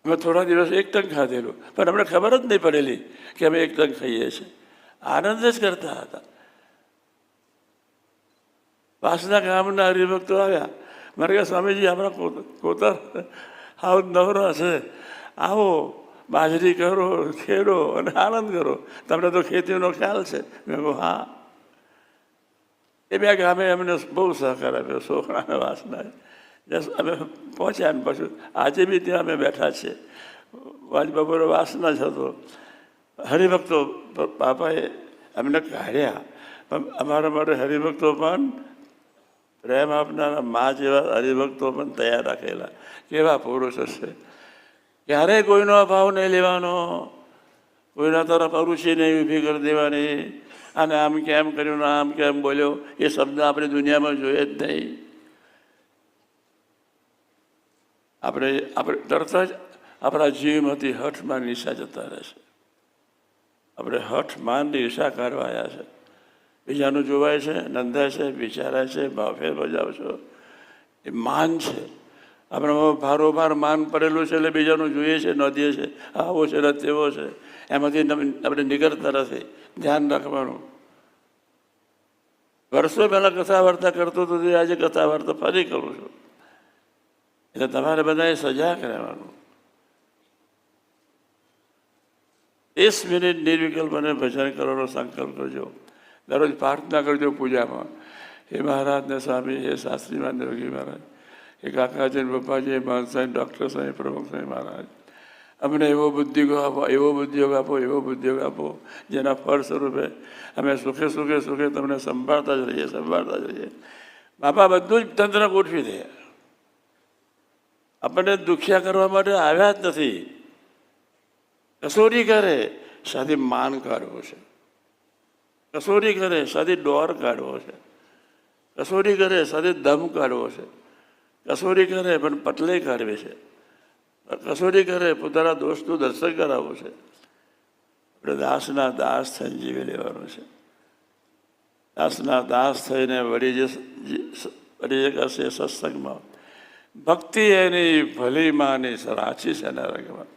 અમે થોડા દિવસ એક ટંક ખાધેલું, પણ અમને ખબર જ નહીં પડેલી કે અમે એક ટંક ખાઈએ છીએ. આનંદ જ કરતા હતા. પાસના ગામના હરિભક્તો આવ્યા. મારે કહે, સ્વામીજી આપણા કોતર આવો નવરા છે, આવો બાજરી કરો, ખેડો અને આનંદ કરો. તમને તો ખેતીનો ખ્યાલ છે. મેં કહું હા. એ બે ગામે અમને બહુ સહકાર આપ્યો, સોખણા અને વાસના. અમે પહોંચ્યા ને પાછું આજે બી ત્યાં અમે બેઠા છીએ. આજ બપોરે વાસના જ હતો. હરિભક્તો બાપાએ અમને કાઢ્યા, પણ અમારા માટે હરિભક્તો પણ પ્રેમ આપનારા મા જેવા હરિભક્તો પણ તૈયાર રાખેલા. કેવા પુરુષો છે! ક્યારેય કોઈનો અભાવ નહીં લેવાનો, કોઈના તરફ અરુચિ નહીં ઊભી કરી દેવાની. અને આમ કેમ કર્યું ને આમ કેમ બોલ્યો, એ શબ્દ આપણે દુનિયામાં જોઈએ જ નહીં. આપણે તરત જ આપણા જીવમાંથી હઠમાં નિશા જતા રહેશે. આપણે હઠમાનની ઈર્ષા કરવા આવ્યા છે. બીજાનું જોવાય છે, નંદાય છે, વિચારાય છે, ભાવફેર બજાવશો. એ માન છે. આપણામાં ભારોભાર માન પડેલું છે, એટલે બીજાનું જોઈએ છે, નોંધીએ છે, આવો છે ને તેવો છે. એમાંથી આપણે નીકળતા નથી. ધ્યાન રાખવાનું. વર્ષો પહેલાં કથા વાર્તા કરતો હતો, આજે કથા વાર્તા ફરી કરું છું. એટલે તમારે બધાએ સજાગ રહેવાનું. 30 મિનિટ નિર્વિકલ્પ અને ભજન કરવાનો સંકલ્પ કરજો. દરરોજ પ્રાર્થના કરજો પૂજામાં. હે મહારાજ ને સ્વામી, હે શાસ્ત્રીમાન યોગી મહારાજ, હે કાકાજી પપ્પાજી, હે મહાસાહેબ ડૉક્ટર સાહેબ, પ્રમુખ સાહેબ મહારાજ, અમને એવો બુદ્ધિયોગ આપો, એવો બુદ્ધિયોગ આપો, એવો બુદ્ધિયોગ આપો, જેના ફળ સ્વરૂપે અમે સુખે સુખે સુખે તમને સંભાળતા જ રહીએ, સંભાળતા જ રહીએ. બાપા બધું જ તંત્ર ગોઠવી દે. આપણને દુખ્યા કરવા માટે આવ્યા જ નથી. કસોરી કરે સાથે માન કાઢવો છે, કસોરી કરે સાથે ડોર કાઢવો છે, કસોરી કરે સાથે દમ કાઢવો છે, કસોરી કરે પણ પટલે કાઢવે છે, કસોરી કરે પોતાના દોષનું દર્શન કરાવવું છે. આપણે દાસના દાસ થઈને જીવી લેવાનું છે. દાસના દાસ થઈને વળી જશે સત્સંગમાં. ભક્તિ એની ભલી માની રાચી છે એના રંગમાં.